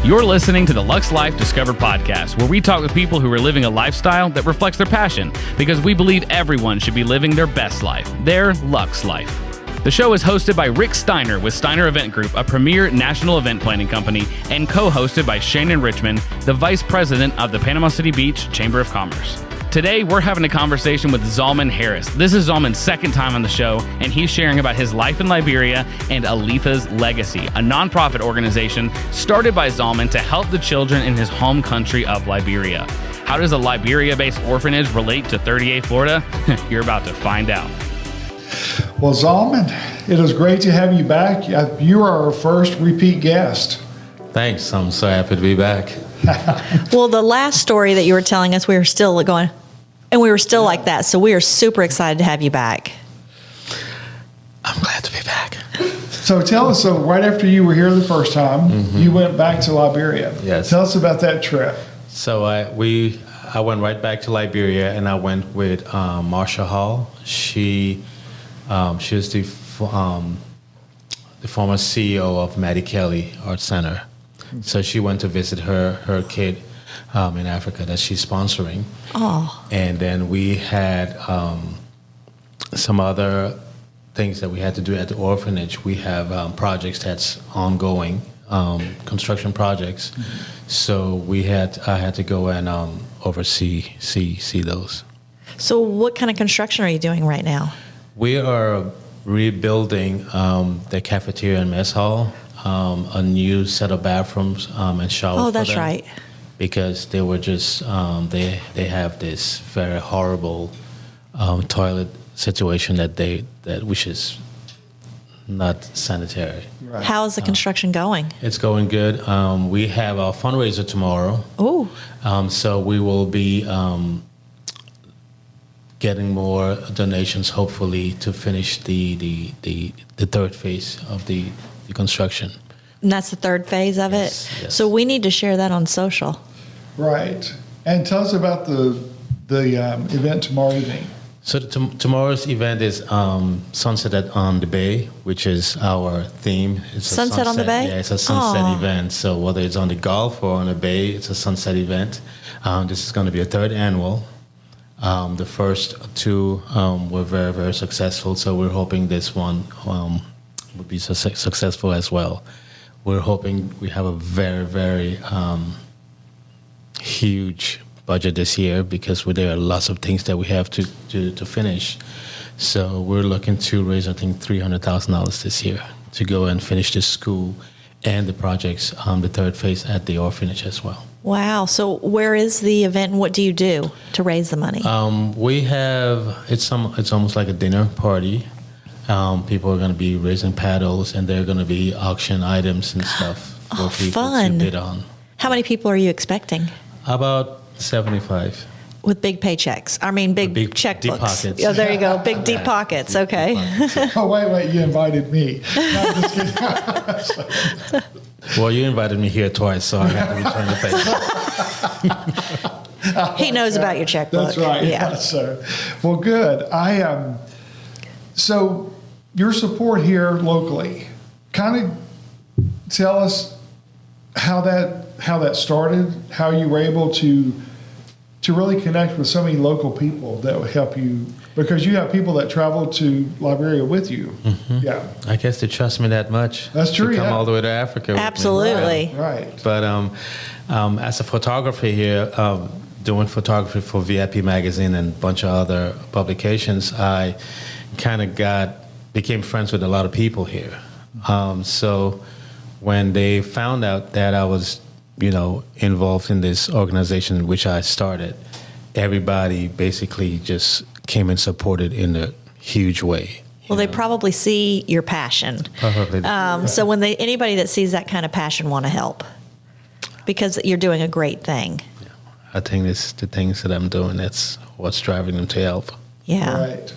You're listening to the Lux Life Discovered podcast, where we talk with people who are living a lifestyle that reflects their passion, because we believe everyone should be living their best life, their Lux Life. The show is hosted by Rick Steiner with Steiner Event Group, a premier national event planning company, and co-hosted by Shannon Richmond, the vice president of the Panama City Beach Chamber of Commerce. Today, we're having a conversation with Zhalman Harris. This is Zhalman's second time on the show, and he's sharing about his life in Liberia and Aletha's Legacy, a nonprofit organization started by Zhalman to help the children in his home country of Liberia. How does a Liberia-based orphanage relate to 38 Florida? You're about to find out. Well, Zhalman, it is great to have you back. You are our first repeat guest. Thanks. I'm so happy to be back. Well, the last story that you were telling us, we were still going, and we were still like that. So we are super excited to have you back. I'm glad to be back. So tell us, right after you were here the first time, you went back to Liberia. Yes. Tell us about that trip. So I went right back to Liberia, and I went with Marsha Hall. She was the former CEO of Maddie Kelly Art Center. So she went to visit her kid in Africa that she's sponsoring. Oh. And then we had some other things that we had to do at the orphanage. We have projects that's ongoing, construction projects. Mm-hmm. So I had to go and oversee those. So what kind of construction are you doing right now? We are rebuilding the cafeteria and mess hall. A new set of bathrooms and showers. Oh, that's for them, right. Because they were just they have this very horrible toilet situation which is not sanitary. Right. How is the construction going? It's going good. We have our fundraiser tomorrow. Oh. So we will be getting more donations, hopefully, to finish the third phase of the construction. And that's the third phase of it? Yes. So we need to share that on social. Right. And tell us about the event tomorrow evening. So tomorrow's event is Sunset on the Bay, which is our theme. It's Sunset on the Bay? Yeah, it's a sunset event. So whether it's on the Gulf or on the Bay, it's a sunset event. This is going to be a third annual. The first two were very, very successful, so we're hoping this one would be successful as well. We're hoping we have a very, very huge budget this year because there are lots of things that we have to finish. So we're looking to raise, I think, $300,000 this year to go and finish the school and the projects, the third phase at the orphanage as well. Wow. So where is the event and what do you do to raise the money? We have, it's almost like a dinner party. People are going to be raising paddles and they're going to be auction items and stuff for people fun. to bid on. How many people are you expecting? About 75. With big paychecks. I mean, big checkbooks. Deep pockets. Yeah, there you go. Big deep pockets. Okay. Oh, wait, you invited me. No, I'm just kidding. Well, you invited me here twice, so I have to return the favor. He knows about your checkbook. That's right. Yeah. So, well, good. So your support here locally, kind of tell us how that started, how you were able to really connect with so many local people that would help you, because you have people that travel to Liberia with you. Mm-hmm. Yeah. I guess they trust me that much. That's true. To come all the way to Africa. Absolutely. With me. Right. But as a photographer here, doing photography for VIP Magazine and a bunch of other publications, I kind of became friends with a lot of people here. So when they found out that I was, involved in this organization which I started, everybody basically just came and supported in a huge way. Well, they probably see your passion. Probably. So when anybody that sees that kind of passion want to help, because you're doing a great thing. Yeah. I think it's the things that I'm doing, that's what's driving them to help. Yeah. Right.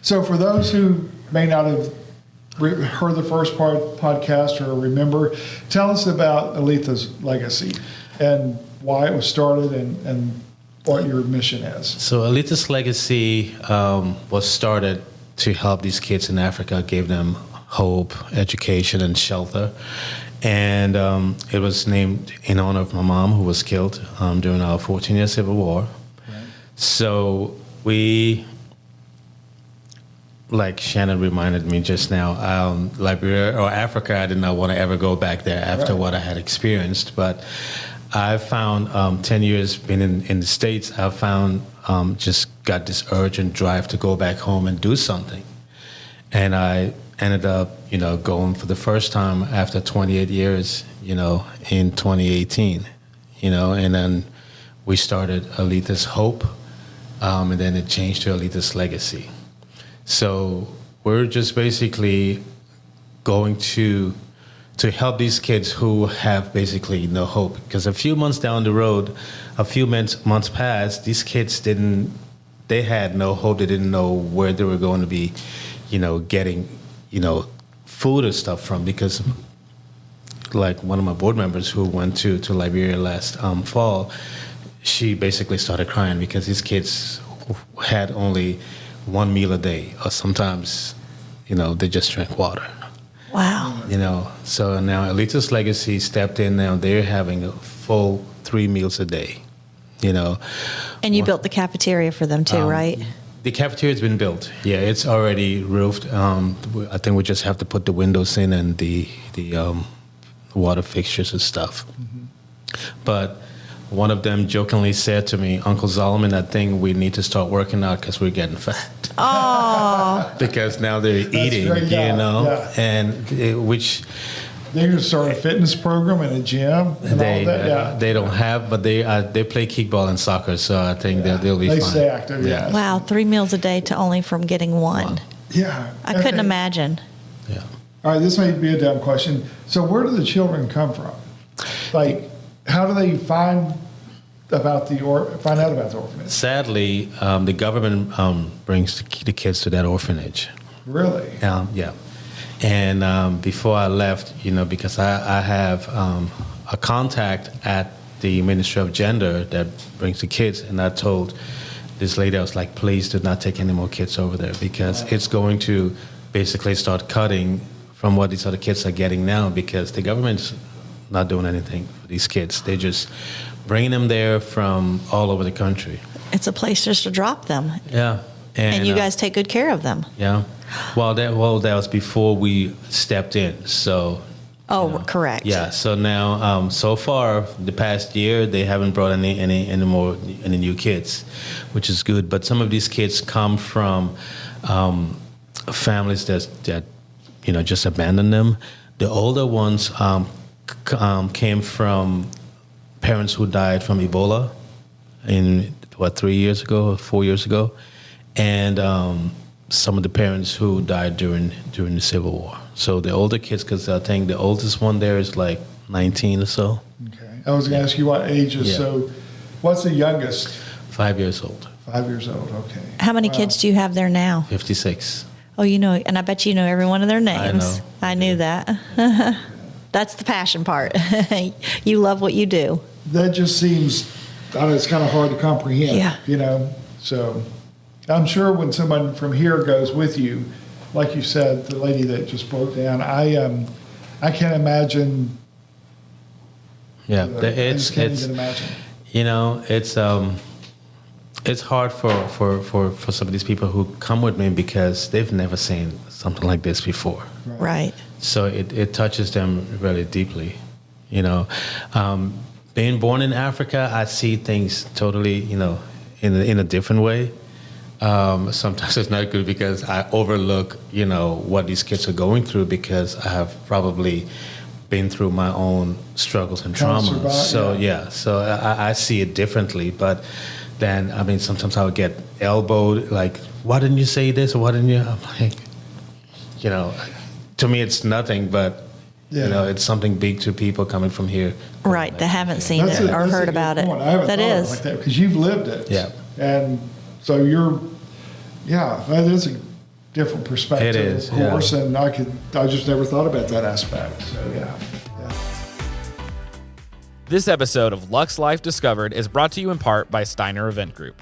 So for those who may not have heard the first podcast or remember, tell us about Aletha's legacy and why it was started and what your mission is. So Aletha's legacy was started to help these kids in Africa, gave them hope, education, and shelter. And it was named in honor of my mom, who was killed during our 14-year Civil War. Right. So we, like Shannon reminded me just now, Liberia or Africa, I did not want to ever go back there after what I had experienced. But I found 10 years being in the States, I found just got this urgent drive to go back home and do something. And I ended up, going for the first time after 28 years, in 2018, and then we started Aletha's Hope, and then it changed to Aletha's Legacy. So we're just basically going to help these kids who have basically no hope. Because a few months down the road, a few months passed, these kids they had no hope. They didn't know where they were going to be, getting, food or stuff from, because like one of my board members who went to Liberia last fall, she basically started crying because these kids had only one meal a day, or sometimes, they just drank water. Wow. So now Aletha's Legacy stepped in. Now they're having a full 3 meals a day, And you built the cafeteria for them too, right? The cafeteria's been built. Yeah, it's already roofed. I think we just have to put the windows in and the water fixtures and stuff. Mm-hmm. But one of them jokingly said to me, Uncle Zhalman, I think we need to start working out because we're getting fat. Oh. Because now they're eating, great, yeah. and which... They're going to start a fitness program and a gym and all that. They don't have, but they play kickball and soccer, so I think they'll be fine. They stay active, yeah. Wow, 3 meals a day to only from getting one. Wow. Yeah. I couldn't imagine. Yeah. All right, this may be a dumb question. So where do the children come from? Like, how do they find out about the orphanage? Sadly, the government brings the kids to that orphanage. Really? Yeah. And before I left, because I have a contact at the Ministry of Gender that brings the kids, and I told this lady, I was like, please do not take any more kids over there, because it's going to basically start cutting from what these other kids are getting now, because the government's not doing anything for these kids. They're just bringing them there from all over the country. It's a place just to drop them. Yeah. And you guys take good care of them. Yeah. Well, that was before we stepped in. So. Oh, correct. Yeah. So now, so far, the past year, they haven't brought any new kids, which is good. But some of these kids come from families that just abandoned them. The older ones came from parents who died from Ebola in 3 years ago or 4 years ago, and some of the parents who died during the Civil War. So the older kids, because I think the oldest one there is like 19 or so. Okay. I was going to ask you what ages. Yeah. So what's the youngest? 5 years old. 5 years old, okay. How many kids do you have there now? 56. Oh, and I bet you know every one of their names. I know. I knew that. That's the passion part. You love what you do. That just seems, it's kind of hard to comprehend, Yeah. So I'm sure when someone from here goes with you, like you said, the lady that just broke down, I can't imagine. Yeah, I just can't even imagine. It's hard for some of these people who come with me because they've never seen something like this before. Right. So it touches them really deeply. Being born in Africa, I see things totally, in a different way. Sometimes it's not good because I overlook, what these kids are going through because I have probably been through my own struggles and trauma. So I see it differently. But then, sometimes I would get elbowed, like, why didn't you say this or why didn't you? I'm like, to me it's nothing, but it's something big to people coming from here. Right, that haven't seen it or heard about it. I haven't That thought is. like that because you've lived it. Yeah. And so that is a different perspective, It is, of course, and I just never thought about that aspect. So yeah. This episode of Lux Life Discovered is brought to you in part by Steiner Event Group.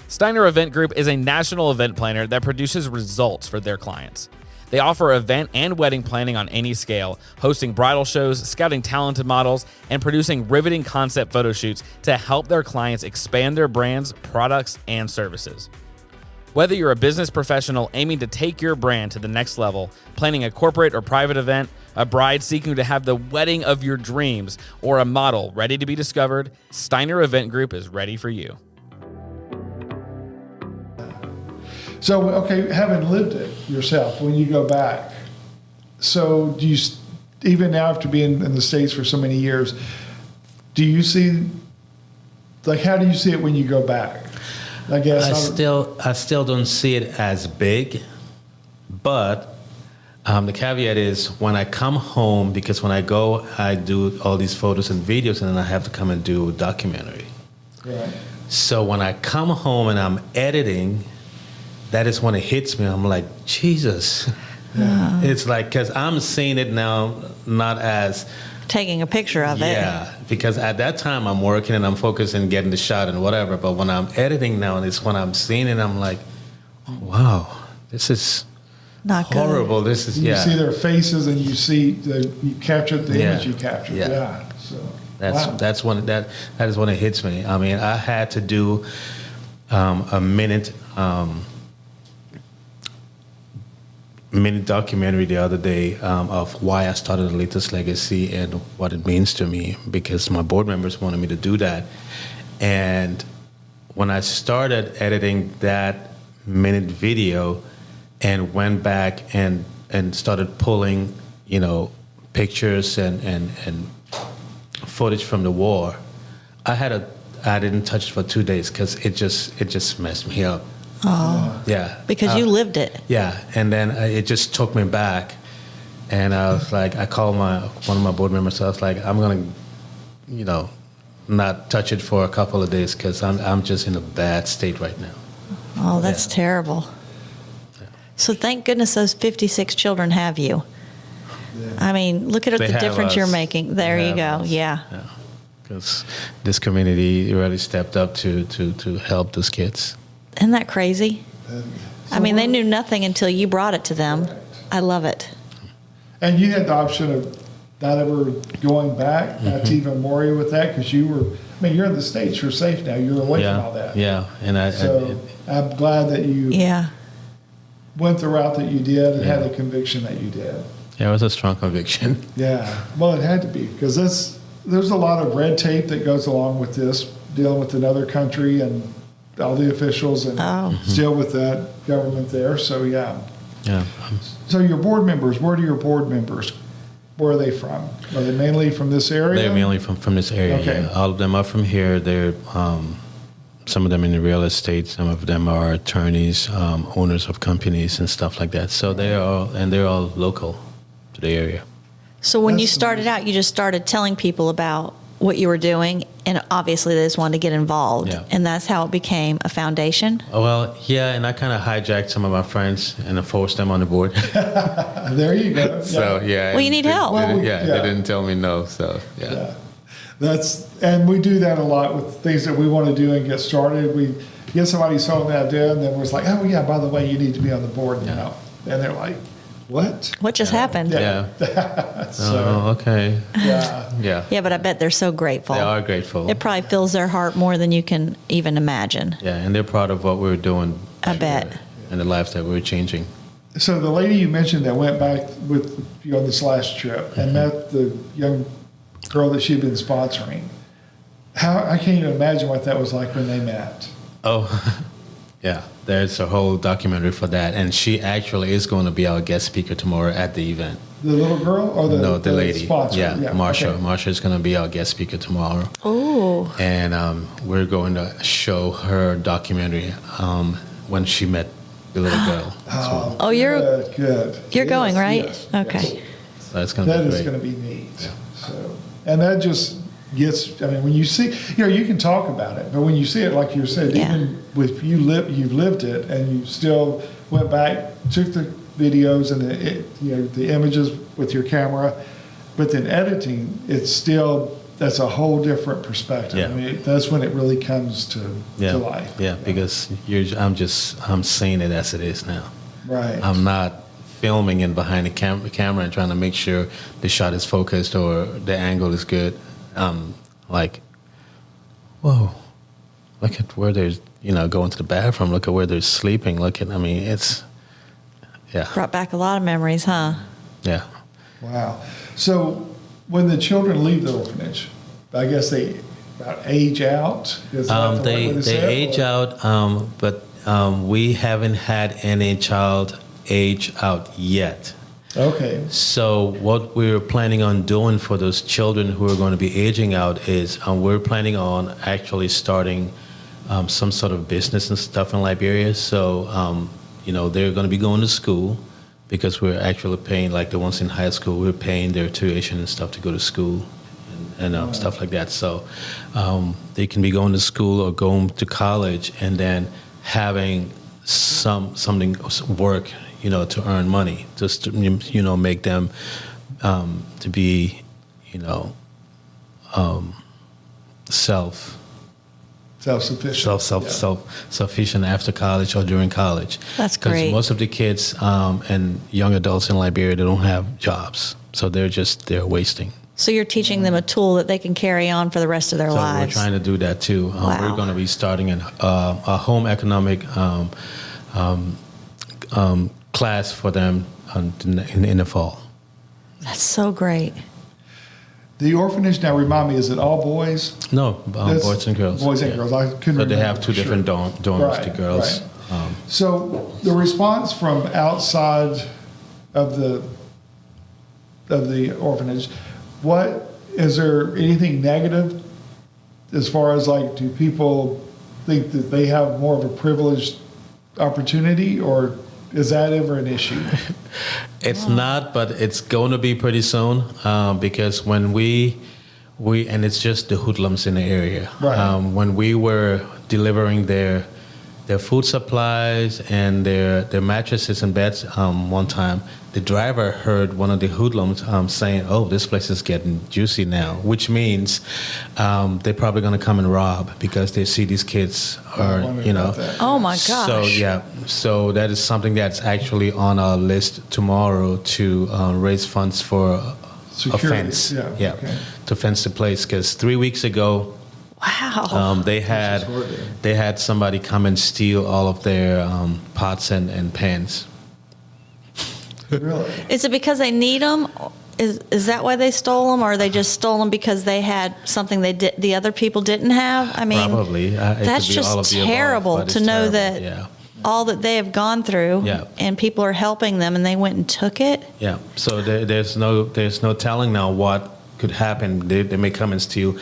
Steiner Event Group is a national event planner that produces results for their clients. They offer event and wedding planning on any scale, hosting bridal shows, scouting talented models, and producing riveting concept photo shoots to help their clients expand their brands, products, and services. Whether you're a business professional aiming to take your brand to the next level, planning a corporate or private event, a bride seeking to have the wedding of your dreams, or a model ready to be discovered, Steiner Event Group is ready for you. So, okay, having lived it yourself, when you go back, so do you, even now after being in the States for so many years, do you see, like, how do you see it when you go back? I guess I still don't see it as big, but the caveat is when I come home, because when I go, I do all these photos and videos, and then I have to come and do a documentary. Right. So when I come home and I'm editing, that is when it hits me. I'm like, Jesus. Yeah. It's like, because I'm seeing it now, not as Taking a picture of it. yeah, because at that time I'm working and I'm focused and getting the shot and whatever. But when I'm editing now, and it's when I'm seeing it, I'm like, oh, wow, this is Not good. horrible. This is You see their faces, and you see you captured the Yeah. image you captured. Yeah. Yeah. So wow. that's when that is when it hits me. I mean, I had to do a minute documentary the other day of why I started Aletha's legacy and what it means to me, because my board members wanted me to do that. And when I started editing that minute video and went back and started pulling, pictures and footage from the war, I didn't touch it for 2 days because it just messed me up. Oh. Yeah. Because you lived it. Yeah, and then it just took me back, and I was like, I called one of my board members. I was like, I'm gonna, not touch it for a couple of days because I'm just in a bad state right now. Oh, that's terrible. So thank goodness those 56 children have you. Yeah. I mean, look at They the have difference us. you're making. There They you have go. us. Yeah. Because this community really stepped up to help those kids. Isn't that crazy? So I mean, they what- knew nothing until you brought it to them. Right. I love it. And you had the option of not ever going back, not to even worry with that, because you're in the States, you're safe now, you're away from all that. Yeah, and So I'm glad that you Yeah. went the route that you did and had Yeah. the conviction that you did. it was a strong conviction. Yeah, well, it had to be, because there's a lot of red tape that goes along with this, dealing with another country and all the officials and Oh. still with that government there. So, yeah. Yeah. So your board members, where do your board members, where are they from? Are they mainly from this area? They're mainly from this area. Okay. Yeah. All of them are from here. They're some of them in the real estate. Some of them are attorneys, owners of companies and stuff like that. So they're all local to the area. So when you That's started out, you just started telling people about what you were doing, and obviously they just wanted to get involved. Yeah. And that's how it became a foundation. Oh, well, yeah, and I kind of hijacked some of my friends and I forced them on the board. There you go. So yeah. Well, you need help. Well, They yeah. didn't tell me no. So yeah. Yeah. And we do that a lot with things that we want to do and get started. We get somebody selling the idea, and then was like, oh yeah, by the way, you need to be on the board now. And they're like, what? What just happened? Yeah. So, Oh, okay. yeah. Yeah. Yeah, but I bet they're so grateful. They are grateful. It probably fills their heart more than you can even imagine. Yeah, and they're proud of what we're doing. I bet. And the lives that we're changing. So the lady you mentioned that went back with you on this last trip and met the young girl that she'd been sponsoring, I can't even imagine what that was like when they met. Oh, yeah. There's a whole documentary for that, and she actually is going to be our guest speaker tomorrow at the event. The little girl or the lady. sponsor? Yeah, Marsha. okay. Marsha is going to be our guest speaker tomorrow. Oh. And we're going to show her documentary when she met the little girl. Oh, you're good. You're Yes, going, right? yes, Okay. yes. So that's going to That be is great. going to be neat. So, and that just gets. I mean, when you see, you can talk about it, but when you see it, like you said, Yeah. even with you've lived it, and you still went back, took the videos and the images with your camera, but then editing, that's a whole different perspective. Yeah. I mean, that's when it really comes to life. Yeah, because I'm seeing it as it is now. Right. I'm not filming and behind the camera and trying to make sure the shot is focused or the angle is good. Like, whoa, look at where they're, going to the bathroom. Look at where they're sleeping. It's, yeah. Brought back a lot of memories, huh? Yeah. Wow. So when the children leave the orphanage, I guess they about age out? Is that the right way to say it, age out, but we haven't had any child age out yet. Okay. So what we're planning on doing for those children who are going to be aging out is we're planning on actually starting some sort of business and stuff in Liberia. So, they're going to be going to school because we're actually paying, like the ones in high school, we're paying their tuition and stuff to go to school and stuff like that. So they can be going to school or going to college and then having something work, to earn money, just to, make them to be, self-sufficient after college or during college. That's great. Because most of the kids and young adults in Liberia, they don't have jobs, so they're wasting. So you're teaching them a tool that they can carry on for the rest of their lives. So we're trying to do that too. Wow. We're going to be starting a home economic class for them in the fall. That's so great. The orphanage, now remind me, is it all boys? No, boys and girls. Boys and girls. I couldn't remember. But they have two different dorms to girls. Right. So the response from outside of the orphanage, is there anything negative as far as like, do people think that they have more of a privileged opportunity, or is that ever an issue? It's not, but it's going to be pretty soon because when we and it's just the hoodlums in the area. Right. When we were delivering their food supplies and their mattresses and beds one time, the driver heard one of the hoodlums saying, "Oh, this place is getting juicy now," which means they're probably going to come and rob because they see these kids are, Oh my gosh. So that is something that's actually on our list tomorrow to raise funds for Security. a fence. Yeah. Okay. To fence the place, because 3 weeks ago, Wow. they had somebody come and steal all of their pots and pans. Really? Is it because they need them? Is that why they stole them, or they just stole them because they had something the other people didn't have? I mean, Probably. That's just terrible to know that all that they have gone through, and people are helping them, and they went and took it. Yeah. So there's no telling now what could happen. They may come and steal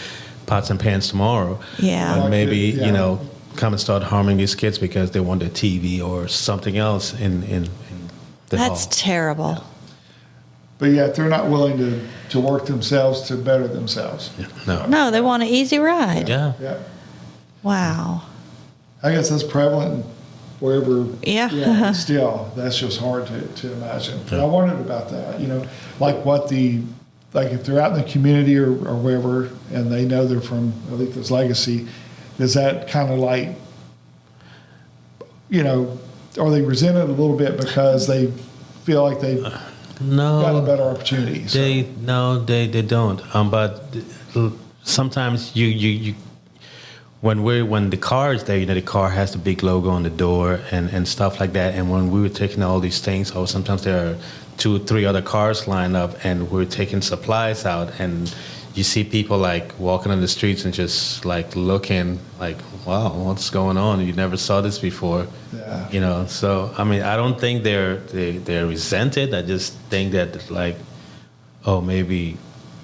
pots and pans tomorrow. Yeah. And maybe come and start harming these kids because they want their TV or something else in the That's hall. terrible. Yeah. But yet they're not willing to work themselves to better themselves. Yeah. No, they want an easy ride. Yeah. Yeah. Wow. I guess that's prevalent wherever. Yeah. Still, that's just hard to imagine. But I wondered about that. Like if they're out in the community or wherever, and they know they're from Aletha's legacy, is that kind of like, are they resented a little bit because they feel like they've got a better opportunity? So. They don't. But sometimes you when the car is there, the car has the big logo on the door and stuff like that. And when we were taking all these things, or sometimes there are 2 or 3 other cars lined up, and we're taking supplies out, and you see people like walking on the streets and just like looking like, wow, what's going on? You never saw this before. Yeah. So I mean, I don't think they're resented. I just think that like, oh, maybe,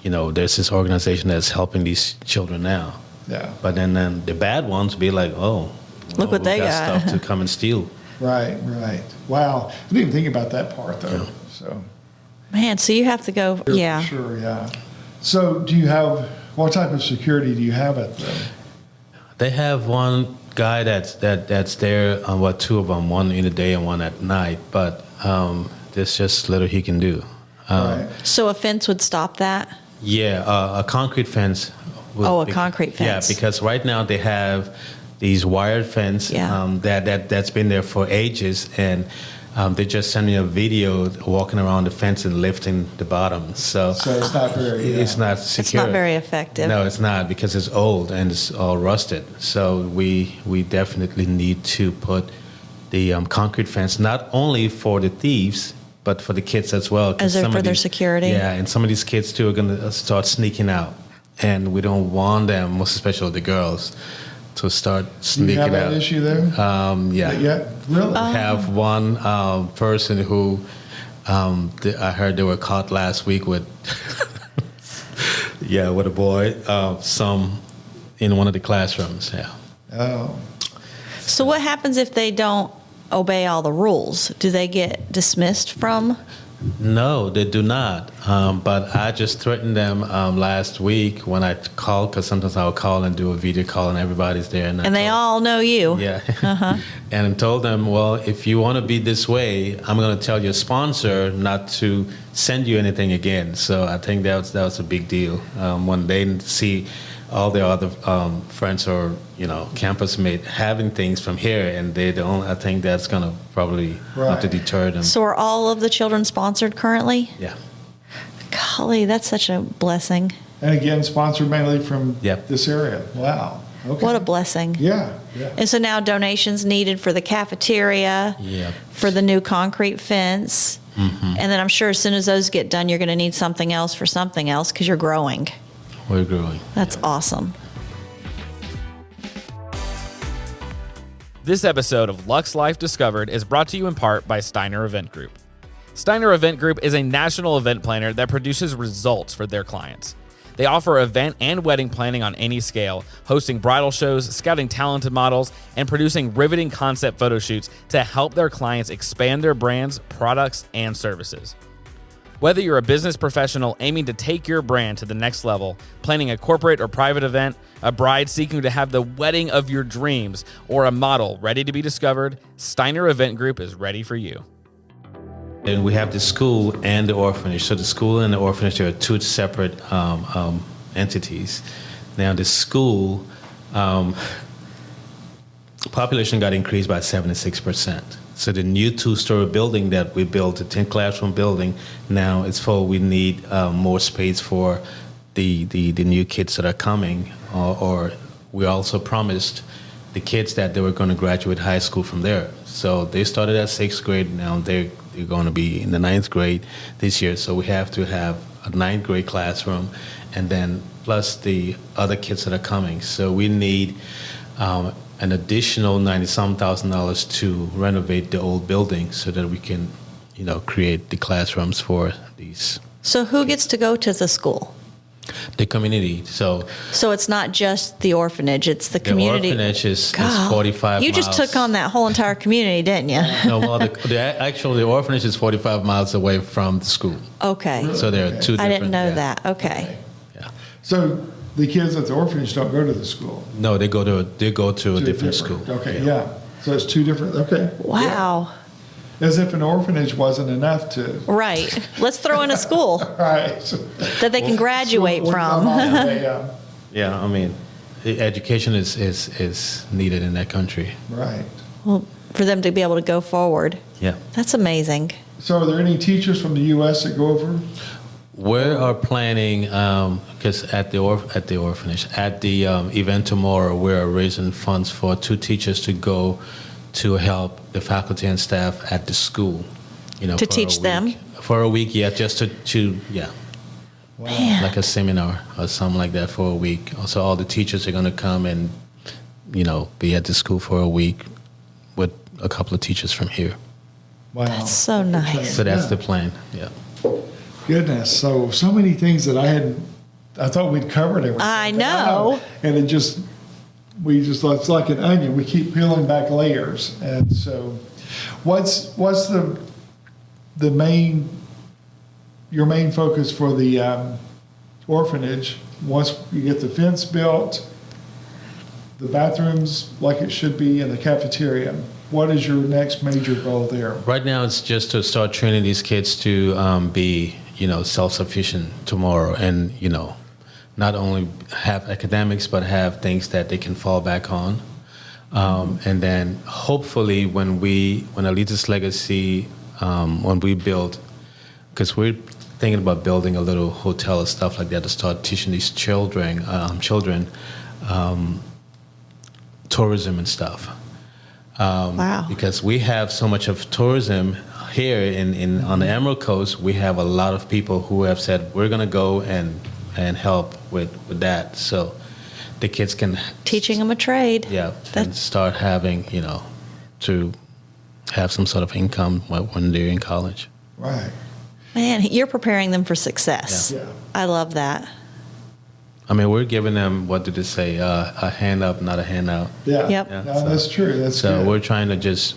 there's this organization that's helping these children now. Yeah. But then the bad ones be like, oh, Look what they got. stuff to come and steal. Right. Wow. I didn't even think about that part though. Yeah. So. Man, so you have to go. Yeah. Sure. Yeah. So what type of security do you have at them? They have one guy that's there, 2 of them, one in the day and one at night, but there's just little he can do. Right. So a fence would stop that? Yeah, a concrete fence. Concrete fence. Yeah, because right now they have these wired fence that's been there for ages, and They just sent me a video walking around the fence and lifting the bottom. So it's not very. it's not secure. It's not very effective. No, it's not, because it's old and it's all rusted. So we definitely need to put the concrete fence not only for the thieves but for the kids as well. 'Cause As some for of their these- security. Yeah, and some of these kids too are going to start sneaking out, and we don't want them, most especially the girls, to start Do you sneaking have that out. issue there? Yeah. Yeah, really? Have one person who I heard they were caught last week with with a boy some in one of the classrooms. Yeah. Oh, So what happens if they don't obey all the rules? Do they get dismissed from? No, they do not. But I just threatened them last week when I called, because sometimes I'll call and do a video call and everybody's there. And they all know you. Yeah. And I told them, well, if you want to be this way, I'm going to tell your sponsor not to send you anything again. So I think that was a big deal. When they see all their other friends or campus mate having things from here and they don't, I think that's going to probably have to deter them. So are all of the children sponsored currently? Yeah. Golly, that's such a blessing. and again, sponsored mainly from Yep. this area. Wow. Okay. What a blessing. Yeah. And so now donations needed for the cafeteria, Yeah. for the new concrete fence. And then I'm sure as soon as those get done, you're going to need something else for something else because you're growing. We're growing. That's awesome. This episode of Lux Life Discovered is brought to you in part by Steiner Event Group. Steiner Event Group is a national event planner that produces results for their clients. They offer event and wedding planning on any scale, hosting bridal shows, scouting talented models, and producing riveting concept photo shoots to help their clients expand their brands, products, and services. Whether you're a business professional aiming to take your brand to the next level, planning a corporate or private event, a bride seeking to have the wedding of your dreams, or a model ready to be discovered, Steiner Event Group is ready for you. And we have the school and the orphanage. So the school and the orphanage are two separate entities. Now the school population got increased by 76%. So the new 2-story building that we built, the 10 classroom building, now it's full. We need more space for the new kids that are coming. Or we also promised the kids that they were going to graduate high school from there. So they started at 6th grade. Now they're going to be in the 9th grade this year. So we have to have a 9th grade classroom, and then plus the other kids that are coming. So we need an additional $90-some thousand to renovate the old building so that we can, create the classrooms for these. So who gets to go to the school? The community. So it's not just the orphanage, it's the community. The orphanage is God, 45 You miles. just took on that whole entire community, didn't you? No, well, the orphanage is 45 miles away from the school. Okay. So there are two different. I didn't know yeah. that. Okay. Yeah. So the kids at the orphanage don't go to the school. No, they go to a different school. Okay, yeah. So it's two different. Okay. Wow. As if an orphanage wasn't enough to. Right. Let's throw in a school Right. that they can graduate from. Yeah. Yeah, I mean, education is needed in that country. Right. Well, for them to be able to go forward. Yeah. That's amazing. So are there any teachers from the U.S. that go over? We are planning, because at the orphanage, at the event tomorrow, we're raising funds for 2 teachers to go to help the faculty and staff at the school. To teach them? For a week, yeah, just to Man. like a seminar or something like that for a week. So all the teachers are going to come and, be at the school for a week with a couple of teachers from here. Wow. That's so nice. So that's Yeah. the plan, yeah. Goodness. So many things that I thought we'd covered everything. I know. And it's like an onion. We keep peeling back layers. And so what's the main, your main focus for the orphanage once you get the fence built, the bathrooms like it should be, and the cafeteria? What is your next major goal there? Right now, it's just to start training these kids to be, self-sufficient tomorrow, and not only have academics but have things that they can fall back on. And then hopefully when Aletha's Legacy, when we build, because we're thinking about building a little hotel or stuff like that to start teaching these children tourism and stuff. Wow. Because we have so much of tourism here on the Emerald Coast. We have a lot of people who have said we're going to go and help with that, so the kids can Teaching them a trade. and start having to have some sort of income when they're in college. Right. Man, you're preparing them for success. Yeah. I love that. I mean, we're giving them, what did they say, a hand up, not a handout. Yeah. Yep. Yeah, No, so- that's true. That's So good. we're trying to just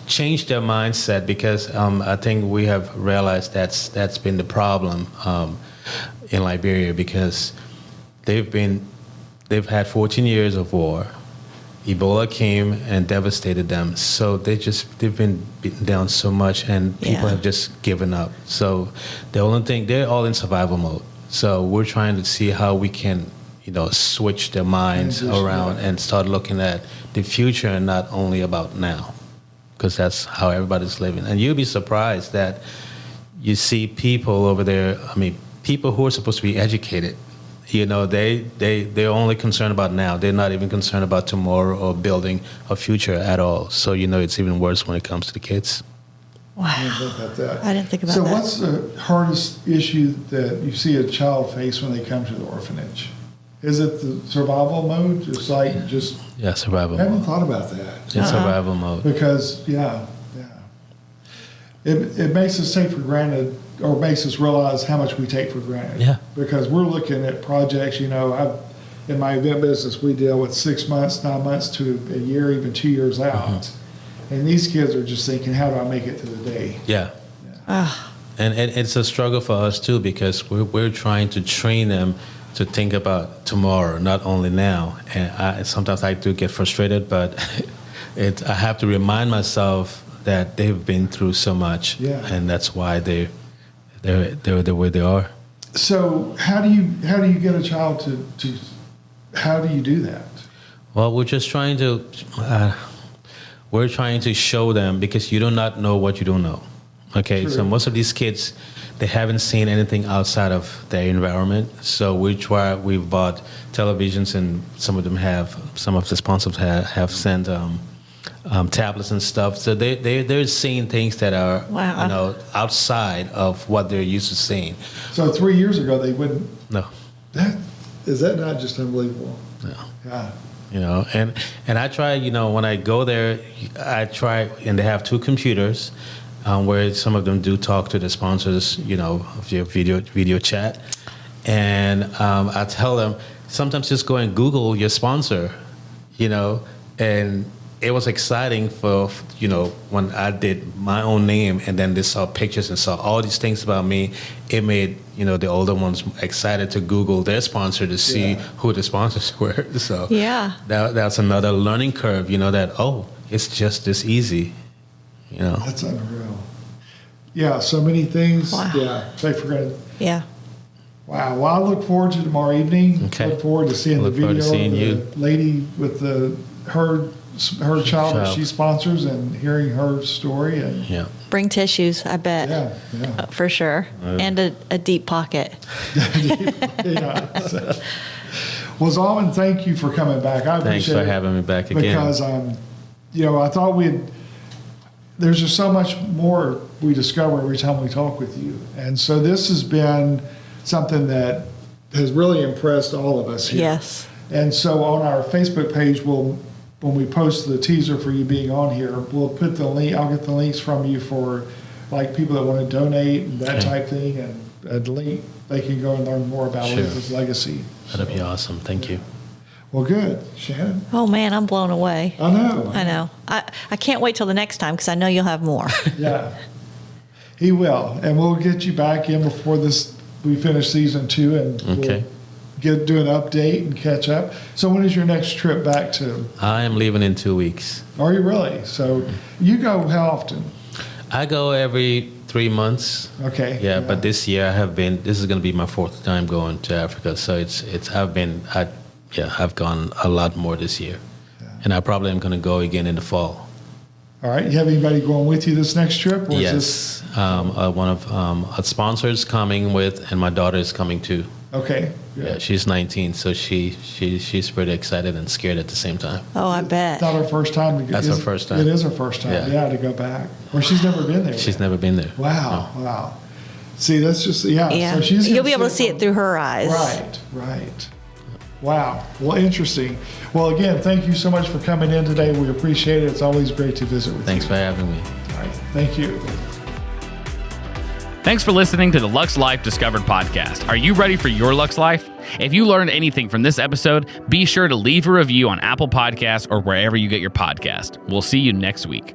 change their mindset, because I think we have realized that's been the problem in Liberia, because they've had 14 years of war. Ebola came and devastated them, so they've been beaten down so much, and people Yeah. have just given up. So the only thing, they're all in survival mode. So we're trying to see how we can switch their minds Transition, around yeah. and start looking at the future and not only about now, because that's how everybody's living. And you'll be surprised that you see people over there, people who are supposed to be educated, they're only concerned about now. They're not even concerned about tomorrow or building a future at all. So, it's even worse when it comes to the kids. Wow. I didn't think about that. I didn't think about So that. what's the hardest issue that you see a child face when they come to the orphanage? Is it the survival mode? Yeah, survival I haven't mode. thought about that. It's survival mode. Because, it makes us take for granted, or makes us realize how much we take for granted. Yeah. Because we're looking at projects, in my event business, we deal with 6 months, 9 months to a year, even 2 years out. And these kids are just thinking, how do I make it to the day? Yeah. Ah, And it's a struggle for us too, because we're trying to train them to think about tomorrow, not only now. And sometimes I do get frustrated, but I have to remind myself that they've been through so much, Yeah. and that's why they're the way they are. So how do you get a child to how do you do that? Well, we're just trying to show them, because you do not know what you don't know. Okay, True. so most of these kids, they haven't seen anything outside of their environment. So we've bought televisions, and some of the sponsors have sent tablets and stuff. So they're seeing things that are Wow. outside of what they're used to seeing. So 3 years ago they wouldn't. No. Is that not just unbelievable? No. Yeah. And I try, when I go there, I try, and they have 2 computers, where some of them do talk to the sponsors, via video chat. And I tell them, sometimes just go and Google your sponsor, and it was exciting for, when I did my own name, and then they saw pictures and saw all these things about me. It made, the older ones excited to Google their sponsor to see Yeah. who the sponsors were. So Yeah. that's another learning curve, it's just this easy, That's unreal. Yeah, so many things. Wow. Yeah, take for granted. yeah. Wow. Well, I look forward to tomorrow evening. Okay. Look forward to seeing Look the forward to video seeing of the you. lady with her child that Child. she sponsors, and hearing her story. And Yeah. Bring tissues, I bet. yeah. For sure. And a deep pocket. Yeah. So. Well, Zhalman, thank you for coming back. I Thanks appreciate for it. having me back again. Because I thought there's just so much more we discover every time we talk with you. And so this has been something that has really impressed all of us here. Yes. And so on our Facebook page, when we post the teaser for you being on here, we'll put the link. I'll get the links from you for like people that want to donate and that Okay. type thing, and a link they can go and learn more about Sure. Aletha's legacy. That'd be awesome. Thank you. Well, good, Shannon. Oh, man, I'm blown away. I know. I know. I can't wait till the next time, because I know you'll have more. Yeah, he will, and we'll get you back in before we finish season 2, and Okay. we'll do an update and catch up. So when is your next trip back to? I am leaving in 2 weeks. Are you really? So you go how often? I go every 3 months. Okay. Yeah, but this year this is going to be my 4th time going to Africa. So I've gone a lot more this year. and I probably am going to go again in the fall. All right. You have anybody going with you this next trip? Or Yes, one of our sponsors coming with, and my daughter is coming too. Okay. Good. Yeah, she's 19, so she's pretty excited and scared at the same time. Oh, I bet. It's not her first time to go. That's her first time. It is her first time, Yeah. to go back. Or she's never been there. She's yet. never been there. Wow. No. Wow. See, that's just, Yeah. So she's You'll gonna be able to see it from- through her eyes. Right. Wow. Well, interesting. Well, again, thank you so much for coming in today. We appreciate it. It's always great to visit with Thanks you. for having me. All right. Thank you. Thanks for listening to the Lux Life Discovered podcast. Are you ready for your Lux Life? If you learned anything from this episode, be sure to leave a review on Apple Podcasts or wherever you get your podcast. We'll see you next week.